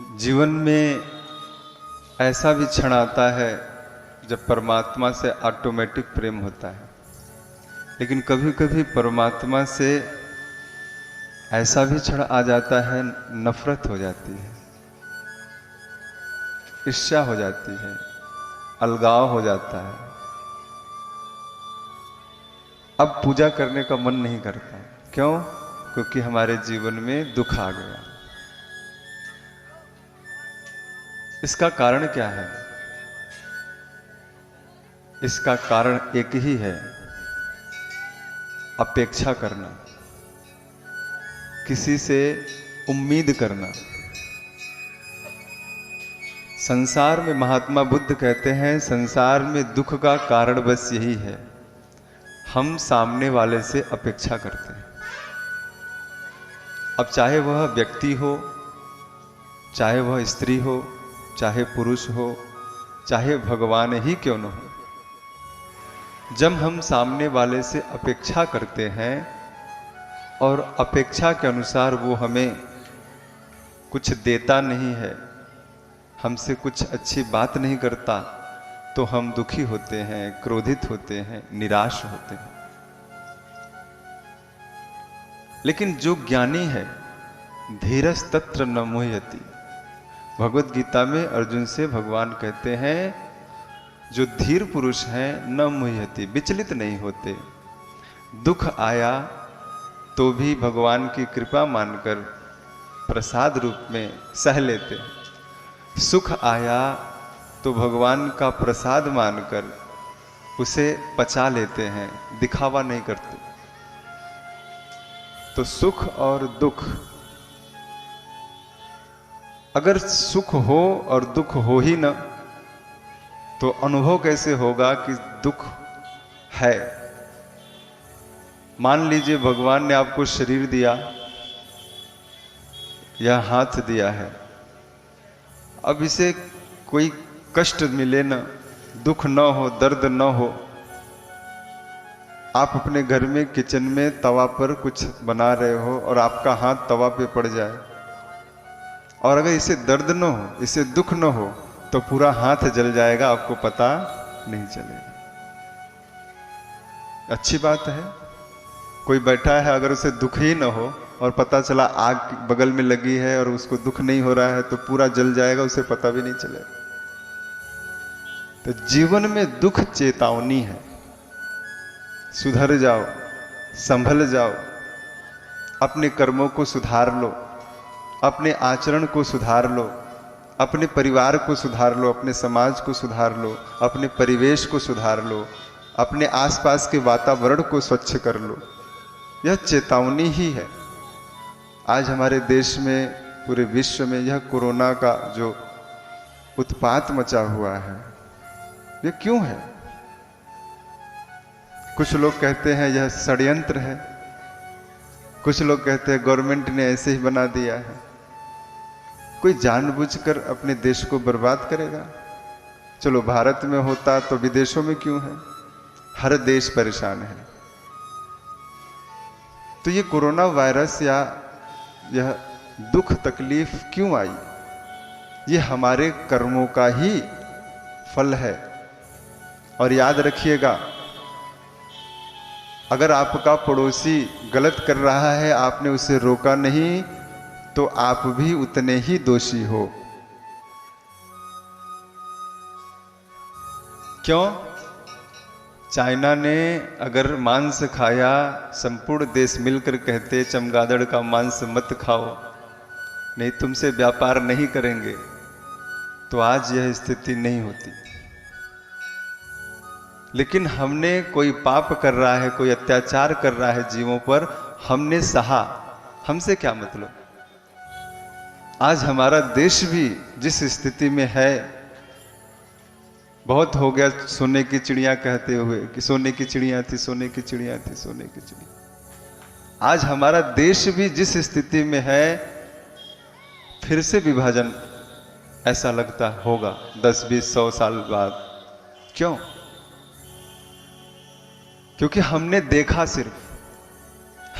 जीवन में ऐसा भी क्षण आता है जब परमात्मा से ऑटोमेटिक प्रेम होता है, लेकिन कभी कभी परमात्मा से ऐसा भी क्षण आ जाता है, नफरत हो जाती है, ईर्ष्या हो जाती है, अलगाव हो जाता है। अब पूजा करने का मन नहीं करता। क्यों? क्योंकि हमारे जीवन में दुख आ गया। इसका कारण क्या है? इसका कारण एक ही है, अपेक्षा करना, किसी से उम्मीद करना। संसार में महात्मा बुद्ध कहते हैं, संसार में दुख का कारण बस यही है, हम सामने वाले से अपेक्षा करते हैं। अब चाहे वह व्यक्ति हो, चाहे वह स्त्री हो, चाहे पुरुष हो, चाहे भगवान ही क्यों न हो, जब हम सामने वाले से अपेक्षा करते हैं और अपेक्षा के अनुसार वो हमें कुछ देता नहीं है, हमसे कुछ अच्छी बात नहीं करता, तो हम दुखी होते हैं, क्रोधित होते हैं, निराश होते हैं। लेकिन जो ज्ञानी है, धीरज तत्र न मुह्यति। भगवत गीता में अर्जुन से भगवान कहते हैं, जो धीर पुरुष हैं न मुह्यति, विचलित नहीं होते। दुख आया तो भी भगवान की कृपा मानकर प्रसाद रूप में सह लेते हैं। सुख आया तो भगवान का प्रसाद मानकर उसे पचा लेते हैं, दिखावा नहीं करते। तो सुख और दुख, अगर सुख हो और दुख हो ही न, तो अनुभव कैसे होगा कि दुख है? मान लीजिए भगवान ने आपको शरीर दिया या हाथ दिया है, अब इसे कोई कष्ट मिले न, दुख न हो, दर्द न हो, आप अपने घर में किचन में तवा पर कुछ बना रहे हो और आपका हाथ तवा पे पड़ जाए, और अगर इसे दर्द न हो, इसे दुख न हो, तो पूरा हाथ जल जाएगा, आपको पता नहीं चलेगा। अच्छी बात है। कोई बैठा है, अगर उसे दुख ही न हो और पता चला आग बगल में लगी है और उसको दुख नहीं हो रहा है, तो पूरा जल जाएगा, उसे पता भी नहीं चलेगा। तो जीवन में दुख चेतावनी है, सुधर जाओ, संभल जाओ, अपने कर्मों को सुधार लो, अपने आचरण को सुधार लो, अपने परिवार को सुधार लो, अपने समाज को सुधार लो, अपने परिवेश को सुधार लो, अपने आसपास के वातावरण को स्वच्छ कर लो। यह चेतावनी ही है। आज हमारे देश में, पूरे विश्व में यह कोरोना का जो उत्पात मचा हुआ है, यह क्यों है? कुछ लोग कहते हैं यह षड्यंत्र है, कुछ लोग कहते हैं गवर्नमेंट ने ऐसे ही बना दिया है। कोई जानबूझकर अपने देश को बर्बाद करेगा? चलो भारत में होता तो विदेशों में क्यों है? हर देश परेशान है। तो ये कोरोना वायरस या यह दुख तकलीफ क्यों आई? ये हमारे कर्मों का ही फल है। और याद रखिएगा, अगर आपका पड़ोसी गलत कर रहा है, आपने उसे रोका नहीं, तो आप भी उतने ही दोषी हो। क्यों? चाइना ने अगर मांस खाया, संपूर्ण देश मिलकर कहते चमगादड़ का मांस मत खाओ, नहीं तुमसे व्यापार नहीं करेंगे, तो आज यह स्थिति नहीं होती। लेकिन हमने, कोई पाप कर रहा है, कोई अत्याचार कर रहा है जीवों पर, हमने सहा, हमसे क्या मतलब? आज हमारा देश भी जिस स्थिति में है, बहुत हो गया सोने की चिड़िया कहते हुए कि सोने की चिड़िया थी, सोने की चिड़िया थी, सोने की चिड़िया। आज हमारा देश भी जिस स्थिति में है, फिर से विभाजन ऐसा लगता होगा 10, 20, 100 साल बाद। क्यों? क्योंकि हमने देखा, सिर्फ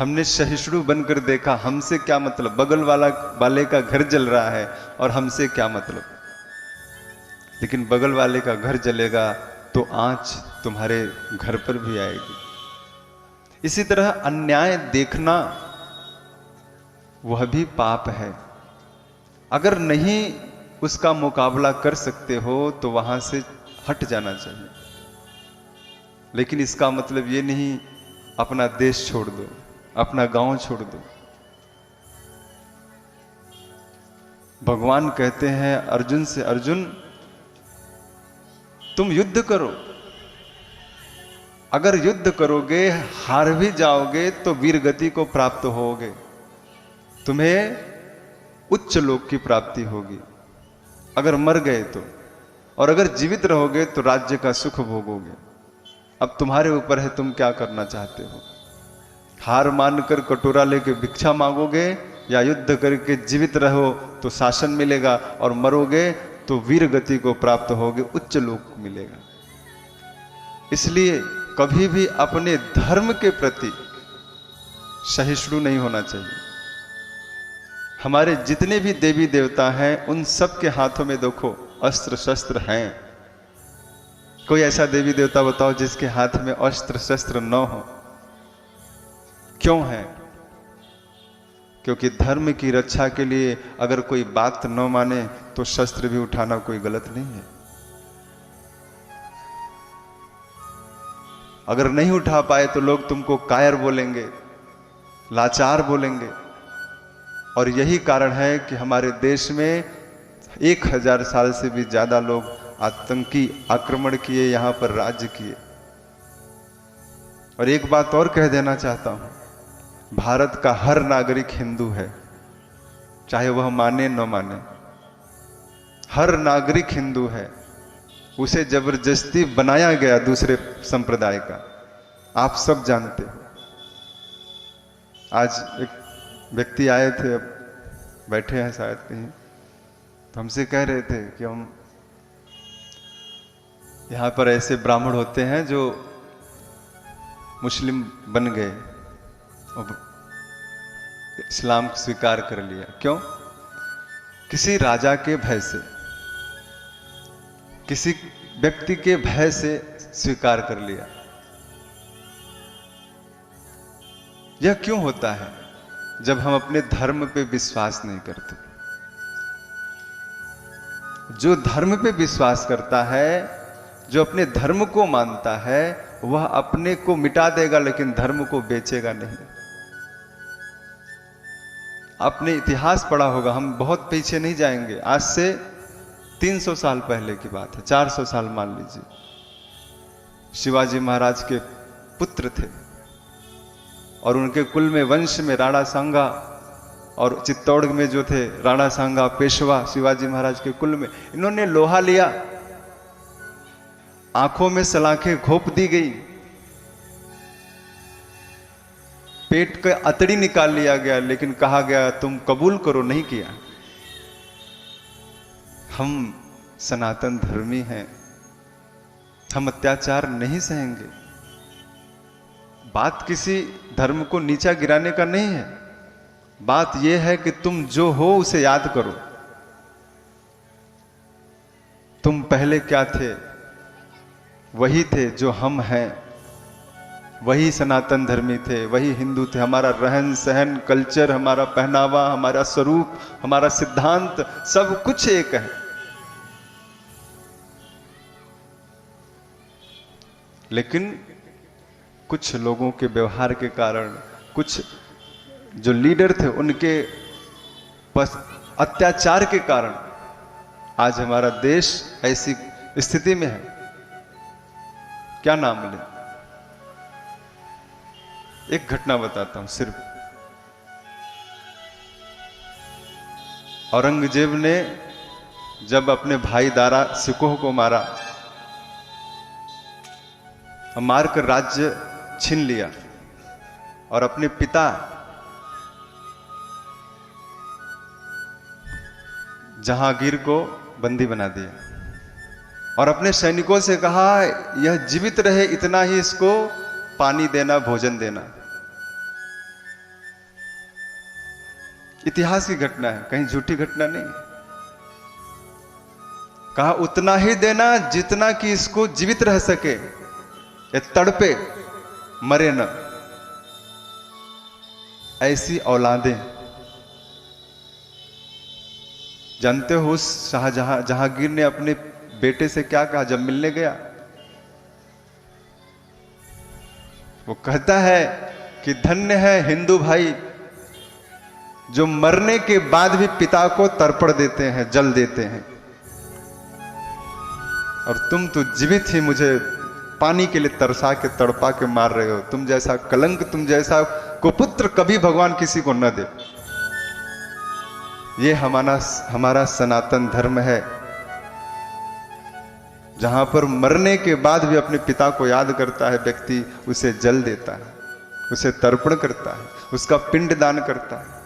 हमने सहिष्णु बनकर देखा, हमसे क्या मतलब, बगल वाले का घर जल रहा है और हमसे क्या मतलब। लेकिन बगल वाले का घर जलेगा तो आंच तुम्हारे घर पर भी आएगी। इसी तरह अन्याय देखना वह भी पाप है। अगर नहीं उसका मुकाबला कर सकते हो तो वहां से हट जाना चाहिए। लेकिन इसका मतलब ये नहीं अपना देश छोड़ दो, अपना गांव छोड़ दो। भगवान कहते हैं अर्जुन से, अर्जुन तुम युद्ध करो। अगर युद्ध करोगे, हार भी जाओगे तो वीर गति को प्राप्त होगे, तुम्हें उच्च लोक की प्राप्ति होगी अगर मर गए तो, और अगर जीवित रहोगे तो राज्य का सुख भोगोगे। अब तुम्हारे ऊपर है तुम क्या करना चाहते हो। हार मानकर कटोरा लेके भिक्षा मांगोगे, या युद्ध करके जीवित रहो तो शासन मिलेगा, और मरोगे तो वीर गति को प्राप्त होगे, उच्च लोक मिलेगा। इसलिए कभी भी अपने धर्म के प्रति सहिष्णु नहीं होना चाहिए। हमारे जितने भी देवी देवता हैं उन सब के हाथों में देखो अस्त्र शस्त्र हैं। कोई ऐसा देवी देवता बताओ जिसके हाथ में अस्त्र शस्त्र न हो। क्यों है? क्योंकि धर्म की रक्षा के लिए अगर कोई बात न माने तो शस्त्र भी उठाना कोई गलत नहीं है। अगर नहीं उठा पाए तो लोग तुमको कायर बोलेंगे, लाचार बोलेंगे। और यही कारण है कि हमारे देश में 1000 साल से भी ज्यादा लोग आतंकी आक्रमण किए, यहां पर राज्य किए। और एक बात और कह देना चाहता हूं, भारत का हर नागरिक हिंदू है, चाहे वह माने न माने। हर नागरिक हिंदू है, उसे जबरदस्ती बनाया गया दूसरे संप्रदाय का, आप सब जानते हो। आज एक व्यक्ति आए थे, अब बैठे हैं शायद कहीं, तो हमसे कह रहे थे कि हम यहां पर ऐसे ब्राह्मण होते हैं जो मुस्लिम बन गए और इस्लाम स्वीकार कर लिया। क्यों? किसी राजा के भय से, किसी व्यक्ति के भय से स्वीकार कर लिया। यह क्यों होता है? जब हम अपने धर्म पे विश्वास नहीं करते। जो धर्म पे विश्वास करता है, जो अपने धर्म को मानता है, वह अपने को मिटा देगा लेकिन धर्म को बेचेगा नहीं। आपने इतिहास पढ़ा होगा, हम बहुत पीछे नहीं जाएंगे, आज से 300 साल पहले की बात है, 400 साल मान लीजिए। शिवाजी महाराज के पुत्र थे और उनके कुल में वंश में राणा सांगा, और चित्तौड़ में जो थे राणा सांगा पेशवा शिवाजी महाराज के कुल में, इन्होंने लोहा लिया, आंखों में सलाखें घोंप दी गई, पेट का अतड़ी निकाल लिया गया, लेकिन कहा गया तुम कबूल करो, नहीं किया। हम सनातन धर्मी हैं, हम अत्याचार नहीं सहेंगे। बात किसी धर्म को नीचा गिराने का नहीं है, बात यह है कि तुम जो हो उसे याद करो। तुम पहले क्या थे? वही थे जो हम हैं, वही सनातन धर्मी थे, वही हिंदू थे। हमारा रहन सहन, कल्चर, हमारा पहनावा, हमारा स्वरूप, हमारा सिद्धांत, सब कुछ एक है। लेकिन कुछ लोगों के व्यवहार के कारण, कुछ जो लीडर थे उनके अत्याचार के कारण आज हमारा देश ऐसी स्थिति में है। क्या नाम ले? एक घटना बताता हूं सिर्फ। औरंगजेब ने जब अपने भाई दारा सिकोह को मारा, मारकर राज्य छीन लिया और अपने पिता जहांगीर को बंदी बना दिया और अपने सैनिकों से कहा यह जीवित रहे इतना ही इसको पानी देना, भोजन देना। इतिहास की घटना है, कहीं झूठी घटना नहीं। कहा उतना ही देना जितना कि इसको जीवित रह सके, ये तड़पे मरे न, ऐसी औलादें। जानते हो उस जहांगीर ने अपने बेटे से क्या कहा जब मिलने गया? वो कहता है कि धन्य है हिंदू भाई जो मरने के बाद भी पिता को तर्पण देते हैं, जल देते हैं, और तुम तो जीवित ही मुझे पानी के लिए तरसा के तड़पा के मार रहे हो। तुम जैसा कलंक, तुम जैसा कुपुत्र कभी भगवान किसी को न दे। ये हमारा सनातन धर्म है, जहां पर मरने के बाद भी अपने पिता को याद करता है व्यक्ति, उसे जल देता है, उसे तर्पण करता है, उसका पिंड दान करता है।